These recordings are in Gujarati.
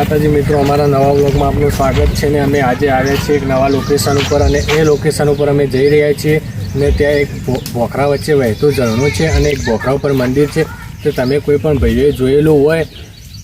માતાજી મિત્રો, અમારા નવા વ્લોગમાં આપનું સ્વાગત છે. ને અમે આજે આવ્યા છીએ એક નવા લોકેશન ઉપર, અને એ લોકેશન ઉપર અમે જઈ રહ્યા છીએ. ને ત્યાં એક ભોખરા વચ્ચે વહેતું ઝરણું છે અને એક ભોખરા ઉપર મંદિર છે. તો તમે કોઈ પણ ભાઈઓએ જોયેલું હોય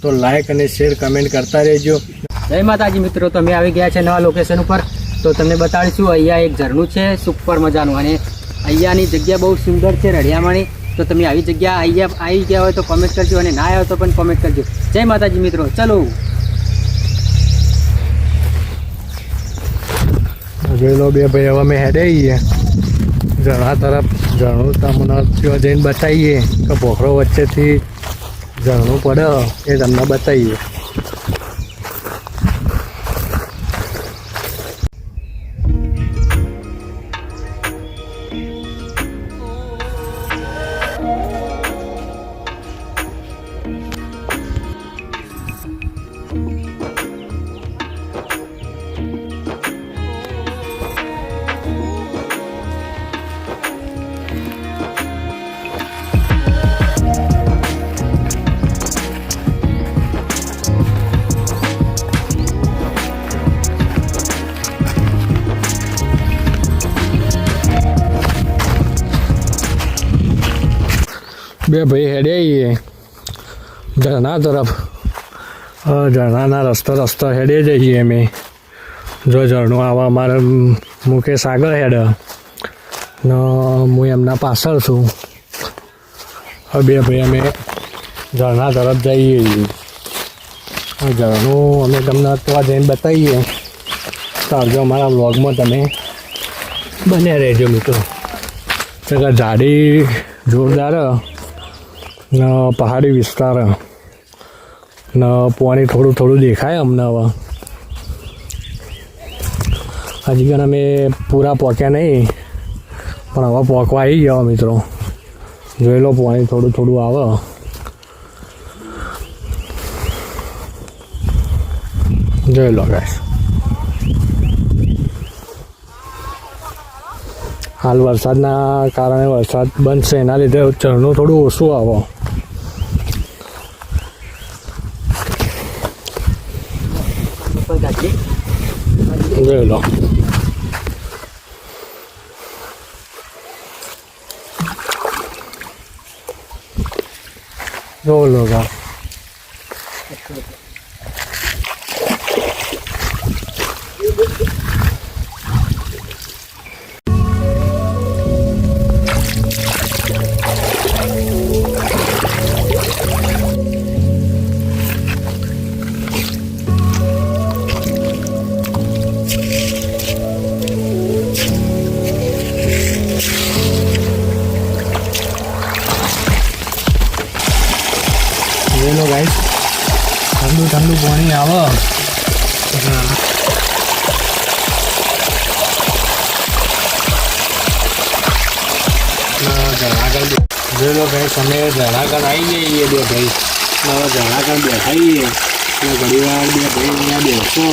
તો લાઈક અને શેર કમેન્ટ કરતા રહેજો. જય માતાજી મિત્રો, તો અમે આવી ગયા છે નવા લોકેશન ઉપર. તો તમને બતાડીશું, અહીંયા એક ઝરણું છે સુપર મજાનું, અને અહીંયાની જગ્યા બહુ સુંદર છે, રળિયામણી. તો તમે આવી જગ્યા અહીંયા આવી ગયા હોય તો કોમેન્ટ કરજો, અને ના આવ્યો તો પણ કોમેન્ટ કરજો. જય માતાજી મિત્રો, ચલો જોઈ લો બે ભાઈ. હવે અમે હેડે આવીએ ઝરણા તરફ. ઝરણું તમને ત્યાં જઈને બતાવીએ કે ભોખરો વચ્ચેથી ઝરણું પડે એ તમને બતાવીએ. બે ભાઈ હેડે આવીએ ઝરણા તરફ. ઝરણાના રસ્તો હેડે જઈએ અમે. જો ઝરણું આવા અમારે મુકેશ આગળ હેડે ને હું એમના પાછળ છું. હવે બે ભાઈ અમે ઝરણા તરફ જઈએ છીએ. ઝરણું અમે તમને ત્યાં જઈને બતાવીએ. તો આવજો અમારા વ્લોગમાં, તમે બન્યા રહેજો મિત્રો. ઝાડી જોરદાર ને પહાડી વિસ્તાર ને પાણી થોડું થોડું દેખાય અમને. હવે હજી પણ અમે પૂરા પહોંચ્યા નહીં, પણ હવે પહોંચવા આવી ગયા મિત્રો. જોઈ લો, પાણી થોડું થોડું આવે. જોઈ લો ગાઈસ. હાલ વરસાદના કારણે વરસાદ બંધ છે, એના લીધે ઝરણું થોડું ઓછું આવે. જોઈ લો. જોઈ લો ગા. જોઈ લો ગાઈસ, ઠંડુ ઠંડુ પાણી આવે. ઝરણાગઢ જોઈ લો ગાઈસ, અમે ઝરણાગઢ આવી જઈએ બે ભાઈ. હવે ઝરણાગઢ બેઠાઈએ એટલે ઘડીવાર બે ભાઈ અહીંયા બેસો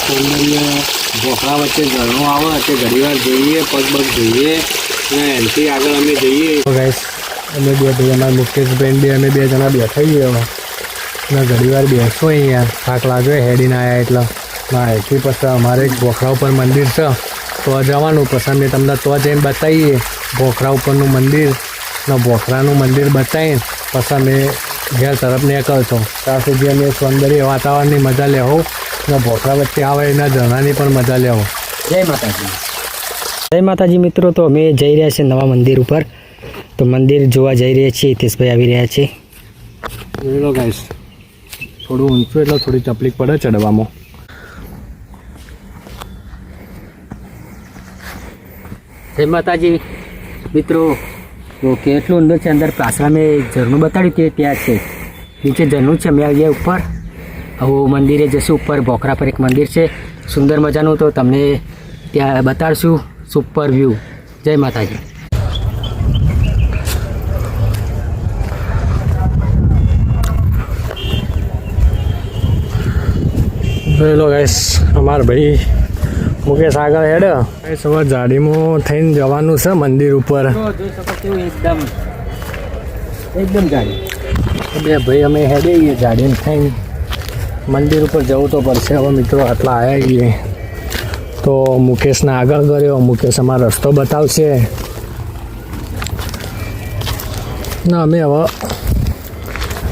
તો ભોખરા વચ્ચે ઝરણું આવે તે ઘડીવાર જોઈએ, પગ જોઈએ ને એનાથી આગળ અમે જઈએ. ગાઈસ અમે બે ભાઈ, અમારા મુકેશભાઈ બે, અમે બે જણા બેઠાઈએ. હવે ને ઘડીવાર બેસો અહીંયા, થાક લાગ્યો હેડીને આવ્યા એટલે. ના એથી પછી અમારે એક ભોખરા ઉપર મંદિર છે તો જવાનું. પછી અમે તમને તો જઈને બતાવીએ ભોખરા ઉપરનું મંદિર ને ભોખરાનું મંદિર બતાવીને પછી અમે ઘેર તરફ નીકળશો. ત્યાં સુધી અમે સૌંદર્ય વાતાવરણની મજા લેવો ને ભોખરા વચ્ચે આવે એના ઝરણાની પણ મજા લેવો. જય માતાજી. જય માતાજી મિત્રો, તો અમે જઈ રહ્યા છીએ નવા મંદિર ઉપર. તો મંદિર જોવા જઈ રહ્યા છીએ. હિતેશભાઈ આવી રહ્યા છે. જોઈ લો ગાઈસ, થોડું ઊંચું એટલે થોડી તકલીફ પડે ચડવામાં. જય માતાજી મિત્રો, તો કેટલું ઊંડું છે અંદર. પાછળ મેં ઝરણું બતાડ્યું તે ત્યાં છે, નીચે ઝરણું છે. અમે આવીએ ઉપર. હવે મંદિરે જશું. ઉપર ભોખરા પર એક મંદિર છે સુંદર મજાનું, તો તમને ત્યાં બતાડશું સુપર વ્યૂ. જય માતાજી. જોઈ લો ગાઈસ, અમારા ભાઈ મુકેશ આગળ હેડ. સવાર ગાડીમાં થઈને જવાનું છે મંદિર ઉપર. એકદમ ગાડી બે ભાઈ અમે હેડીએ ગાડીને થઈને મંદિર ઉપર જવું તો પડશે હવે મિત્રો. આટલા આવ્યા છીએ તો મુકેશને આગળ કર્યો. મુકેશ અમારો રસ્તો બતાવશે ના. અમે હવે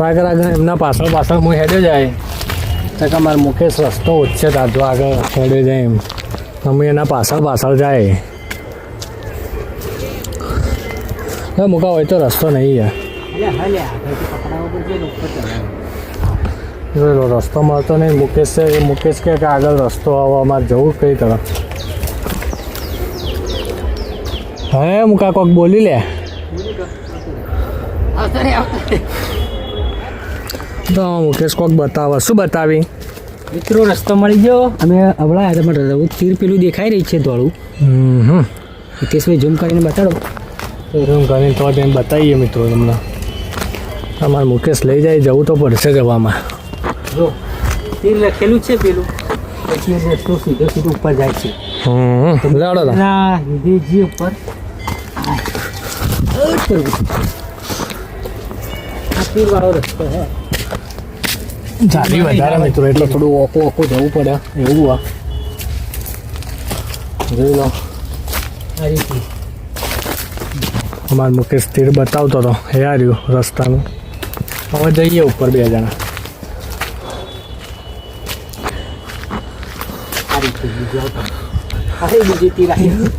આગળ એમના પાછળ હું હેડ્યો જાય તો કે અમારે મુકેશ રસ્તો ઓછે તાજો આગળ હેડ્યો જાય એમ. અમે એના પાછળ જાય મૂકા હોય તો રસ્તો નહીં યાર. રસ્તો મળતો નહીં. મુકેશ કે આગળ રસ્તો આવો અમારે જવું કઈ તરફ. હે મુકા કોક બોલી લે તો મુકેશ કોક બતાવો. શું બતાવી મિત્રો? રસ્તો મળી ગયો. અમે હમણાં તમારે તીર પેલું દેખાઈ રહી છે ધોળું. હિતેશભાઈ ઝૂમ કરીને બતાડો. ઝૂમ કરીને તો એમ બતાવીએ મિત્રો તમને. તમારે મુકેશ લઈ જાય જવું તો પડશે જવામાં. જો તીર લખેલું છે પેલું, પછી રસ્તો સીધો ઉપર જાય છે. લાડો હિદેજી ઉપર આ તીર વાળો રસ્તો હે. જાડી વધારે મિત્રો એટલે થોડું ઓકો જવું પડે એવું. આ જોઈ લો આ રીતે અમારે મુકેશ તીર બતાવતો હતો એ રહ્યું રસ્તાનું. હવે જઈએ ઉપર 2 જણા. આ રીતે બીજી તીર આવી.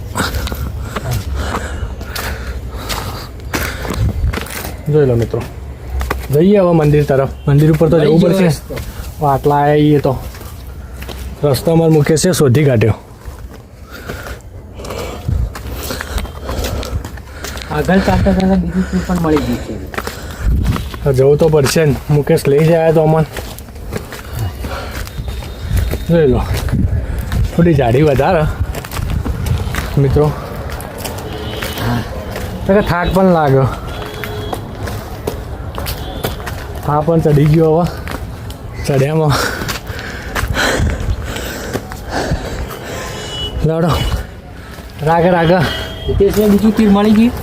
જોઈ લો મિત્રો જઈએ હવે મંદિર તરફ. મંદિર ઉપર તો જવું પડશે. આટલા આવીએ તો રસ્તો અમારે મુકેશે શોધી કાઢ્યો. આગળ ચાલતા ચાલતા બીજી તીર પણ મળી ગઈ છે. જવું તો પડશે ને. મુકેશ લઈ જાય તો અમન. જોઈ લો થોડી જાડી વધારે મિત્રો. તો કે થાક પણ લાગ્યો. હા પણ ચડી ગયો. હવે ચડ્યામાં લડો રાગ હિતેશભાઈ બીજું તીર મળી ગયું.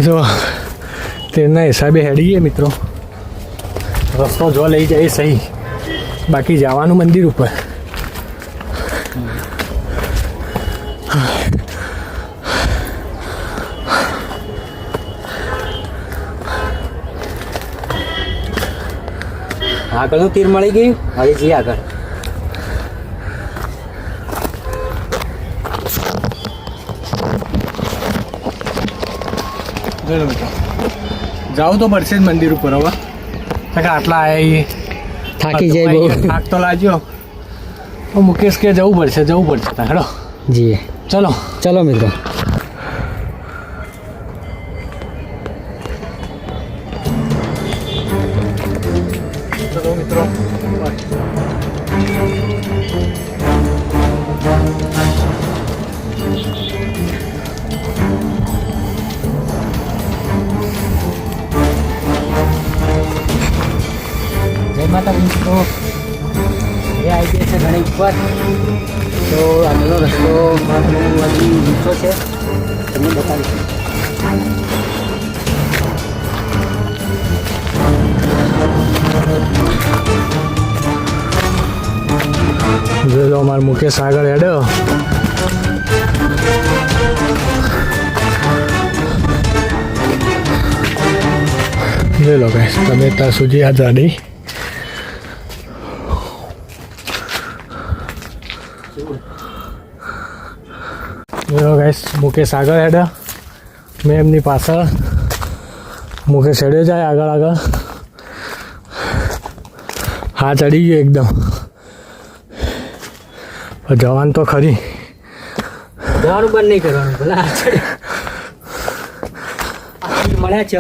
જો તેના હિસાબે હેડીએ મિત્રો. રસ્તો જો લઈ જાય સહી, બાકી જવાનું મંદિર ઉપર. આગળનું તીર મળી ગયું. હવે જઈએ આગળ. જાવું તો પડશે જ મંદિર ઉપર. હવે આટલા આવ્યા થાકી જાય બહુ. થાક તો લાગ્યો. મુકેશ કે જવું પડશે. હેડો જી ચલો મિત્રો. ચલો મિત્રો. જય માતાજી મિત્રો. એ આવી ગયા છે ઘણી ઉપર. તો આગળનો રસ્તો બહુ ઊંચો છે, તમને બતાવીશું. જોઈ લો અમારે મુકેશ આગળ હેડ્યો. જોઈ લો ગાઈસ તમે ત્યાં સુધી આ જાડી. જોઈ લો ગાઈસ મુકેશ આગળ હેડ્યો. મેં એમની પાછળ. મુકેશ હેડ્યો જાય આગળ. હા ચડી ગયો એકદમ. જવાન તો ખરી. જવાનું બંધ નહીં કરવાનું. ભલા મળ્યા છે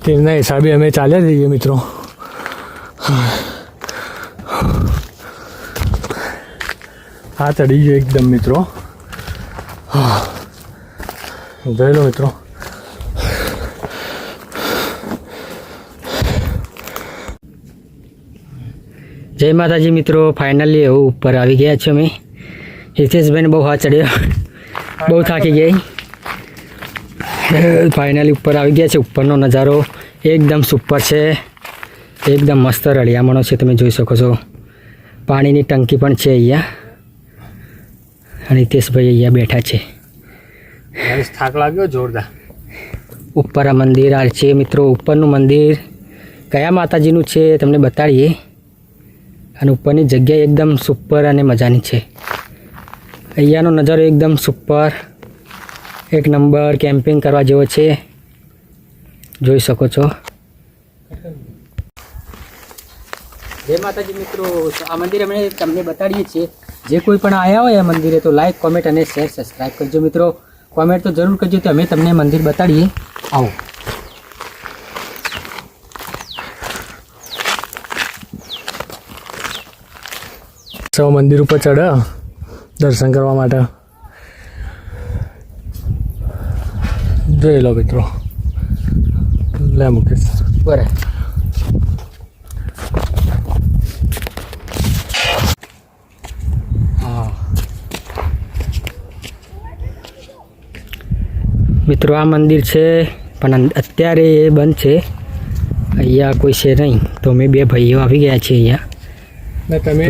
તીરના હિસાબે અમે ચાલ્યા જઈએ મિત્રો. હા ચડી ગયો એકદમ મિત્રો. જોઈ લો મિત્રો. જય માતાજી મિત્રો. ફાઇનલી એવું ઉપર આવી ગયા છો અમે. હિતેશભાઈને બહુ હાથ ચડ્યો, બહુ થાકી ગઈ. ફાઇનલી ઉપર આવી ગયા છે. ઉપરનો નજારો એકદમ સુપર છે. એકદમ મસ્ત રળિયામણો છે, તમે જોઈ શકો છો. પાણીની ટંકી પણ છે અહીંયા, અને હિતેશભાઈ અહીંયા બેઠા છે. ગાઈસ થાક લાગ્યો જોરદાર. ઉપર આ મંદિર આ છે મિત્રો. ઉપરનું મંદિર કયા માતાજીનું છે તમને બતાડીએ. અને ઉપરની જગ્યા એકદમ સુપર અને મજાની છે. અહીંયાનો નજારો એકદમ સુપર, એક નંબર, કેમ્પિંગ કરવા જેવો છે, જોઈ શકો છો. જય માતાજી મિત્રો. તો આ મંદિર અમે તમને બતાડીએ છીએ. જે કોઈ પણ આવ્યા હોય આ મંદિરે તો લાઈક, કોમેન્ટ અને શેર, સબસ્ક્રાઈબ કરજો મિત્રો. કોમેન્ટ તો જરૂર કરજો, તો અમે તમને મંદિર બતાડીએ. આવો. સૌ મંદિર ઉપર ચડ્યા દર્શન કરવા માટે. જોઈ લો મિત્રો. લે મુકેશ. બરાબર. મિત્રો આ મંદિર છે પણ અત્યારે એ બંધ છે. અહીંયા કોઈ છે નહીં, તો અમે બે ભાઈઓ આવી ગયા છીએ અહીંયા. ને તમે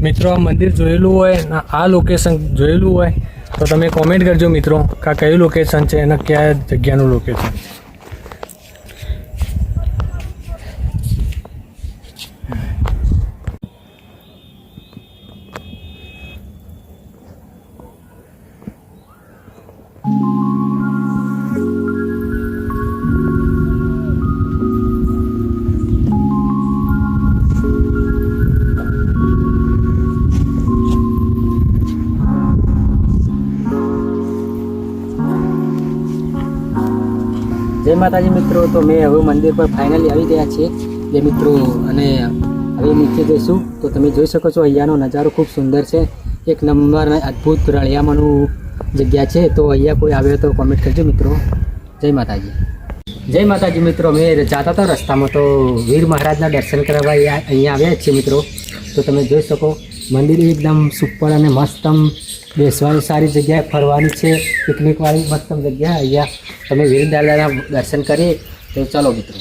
મિત્રો આ મંદિર જોયેલું હોય ને આ લોકેશન જોયેલું હોય તો તમે કોમેન્ટ કરજો મિત્રો કે આ કયું લોકેશન છે અને કયા જગ્યાનું લોકેશન. જય માતાજી મિત્રો. તો મેં હવે મંદિર પર ફાઇનલી આવી ગયા છીએ જે મિત્રો, અને હવે નીચે જઈશું. તો તમે જોઈ શકો છો અહીંયાનો નજારો ખૂબ સુંદર છે, એક નંબર અદ્ભુત રળિયામણું જગ્યા છે. તો અહીંયા કોઈ આવ્યો તો કોમેન્ટ કરજો મિત્રો. જય માતાજી. જય માતાજી મિત્રો. મેં જતા હતા રસ્તામાં તો વીર મહારાજના દર્શન કરવા અહીંયા આવ્યા છીએ મિત્રો. તો તમે જોઈ શકો મંદિર એકદમ સુપર અને મસ્તમ, બેસવાની સારી જગ્યાએ, ફરવાની છે પિકનિકવાળી મસ્તમ જગ્યા. અહીંયા તમે વીર દાદાના દર્શન કરીએ તો ચાલો મિત્રો.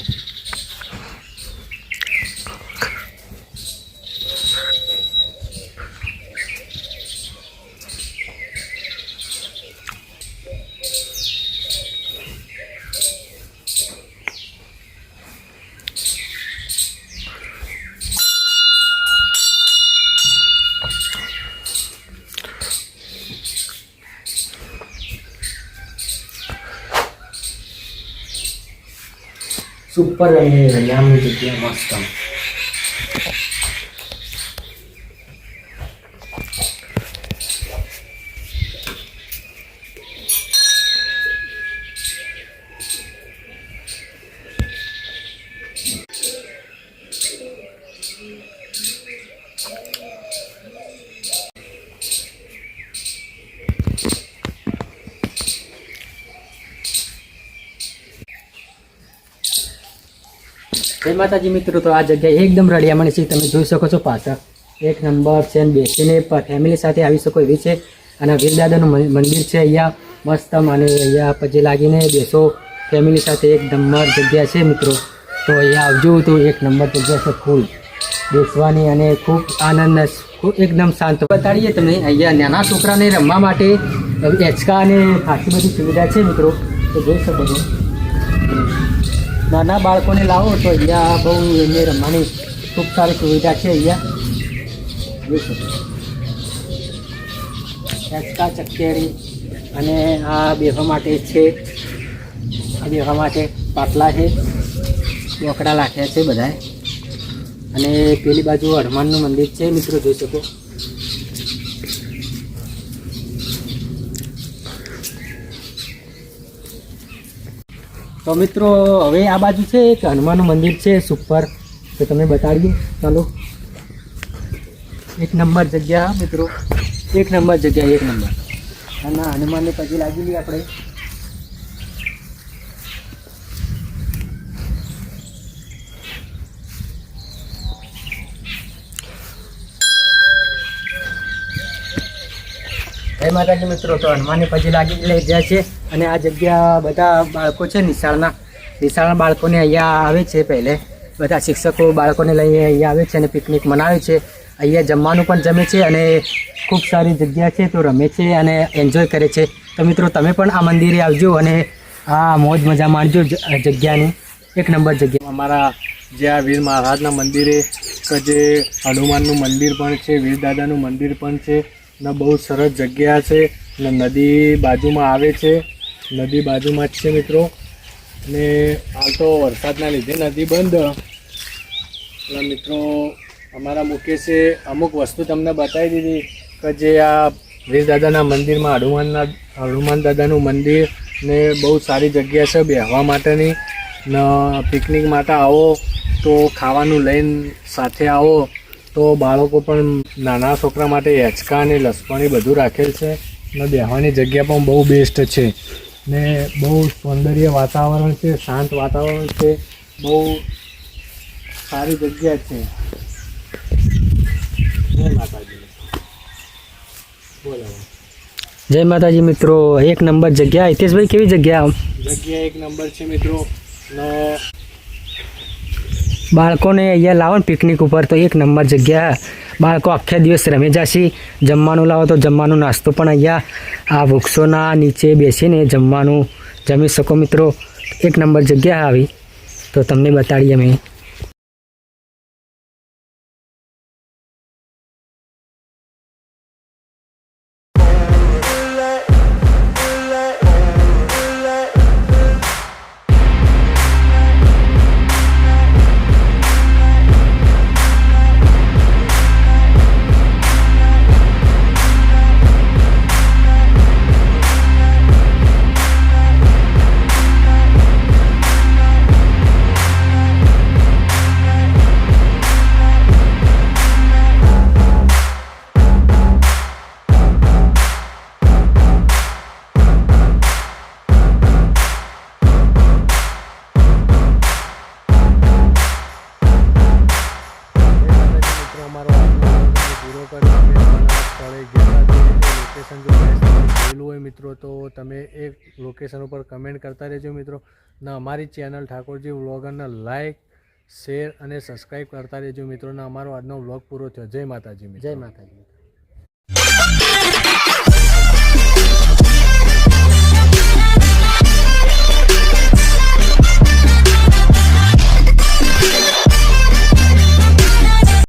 સુપર રળિયામણી જગ્યા મસ્ત. જય માતાજી મિત્રો. તો આ જગ્યા એકદમ રળિયામણી છે, તમે જોઈ શકો છો પાછળ એક નંબર છે, અને બેસીને ફેમિલી સાથે આવી શકો એવી છે. અને વીરદાદાનું મંદિર છે અહીંયા મસ્ત, અને અહીંયા પછી લાગીને બેસો ફેમિલી સાથે, એક નંબર જગ્યા છે મિત્રો. તો અહીંયા આવજો, તો એક નંબર જગ્યા છે, ફૂલ બેસવાની અને ખૂબ આનંદ, એકદમ શાંત. બતાડીએ તમને અહીંયા નાના છોકરાને રમવા માટે હિંચકા અને ખાસી બધી સુવિધા છે મિત્રો. તો જોઈ શકો છો નાના બાળકોને લાવો તો અહીંયા બહુ એમને રમવાની ખૂબ સારી સુવિધા છે. અહીંયા જોઈ શકો હિંચકા, ચકેરી, અને આ બેહવા માટે છે, આ બેહવા માટે પાટલા છે, બોકડા લાખ્યા છે બધાએ. અને પેલી બાજુ હનુમાનનું મંદિર છે મિત્રો, જોઈ શકો. તો મિત્રો હવે આ બાજુ છે એક હનુમાનનું મંદિર છે સુપર, તો તમે બતાડીએ. ચાલો. એક નંબર જગ્યા મિત્રો, એક નંબર જગ્યા, એક નંબર. અને હનુમાનને પછી લાગી લઈએ આપણે. જય માતાજી મિત્રો. તો હનુમાનને પછી લાગી લઈ ગયા છે, અને આ જગ્યા બધા બાળકો છે નિશાળના બાળકોને અહીંયા આવે છે પહેલે બધા શિક્ષકો બાળકોને લઈને અહીંયા આવે છે અને પિકનિક મનાવે છે. અહીંયા જમવાનું પણ જમે છે અને ખૂબ સારી જગ્યા છે, તો રમે છે અને એન્જોય કરે છે. તો મિત્રો તમે પણ આ મંદિરે આવજો અને આ મોજ મજા માણજો જગ્યાની. એક નંબર જગ્યા. અમારા જે આ વીર મહારાજના મંદિરે કે જે હનુમાનનું મંદિર પણ છે, વીર દાદાનું મંદિર પણ છે ને બહુ સરસ જગ્યા છે ને નદી બાજુમાં આવે છે, નદી બાજુમાં જ છે મિત્રો. ને હાલ તો વરસાદના લીધે નદી બંધ. એટલે મિત્રો અમારા મુકેશે અમુક વસ્તુ તમને બતાવી દીધી કે જે આ વીર દાદાના મંદિરમાં હનુમાન દાદાનું મંદિર ને બહુ સારી જગ્યા છે બેસવા માટેની ને પિકનિક માટે આવો તો ખાવાનું લઈને સાથે આવો તો બાળકો પણ નાના છોકરા માટે હેચકા અને લસપણી બધું રાખેલ છે ને બેસવાની જગ્યા પણ બહુ બેસ્ટ છે ને બહુ સૌંદર્ય વાતાવરણ છે, શાંત વાતાવરણ છે, બહુ સારી જગ્યા છે. જય માતાજી. બોલો. જય માતાજી મિત્રો. એક નંબર જગ્યા. હિતેશભાઈ કેવી જગ્યા? જગ્યા એક નંબર છે મિત્રો. બાળકોને અહીંયા લાવો ને પિકનિક ઉપર તો એક નંબર જગ્યા. બાળકો આખા દિવસ રમી જશે. જમવાનું લાવો તો જમવાનું નાસ્તો પણ અહીંયા આ વૃક્ષોના નીચે બેસીને જમવાનું જમી શકો મિત્રો. એક નંબર જગ્યા આવી તો તમને બતાડીએ અમે. લોકેશન જો જોયેલું હોય મિત્રો તો તમે એ લોકેશન ઉપર કમેન્ટ કરતા રહેજો મિત્રો ને અમારી ચેનલ ઠાકોરજી વ્લોગરને લાઈક, શેર અને સબસ્ક્રાઈબ કરતા રહેજો મિત્રો ને અમારો આજનો વ્લોગ પૂરો થયો. જય માતાજી. જય માતાજી.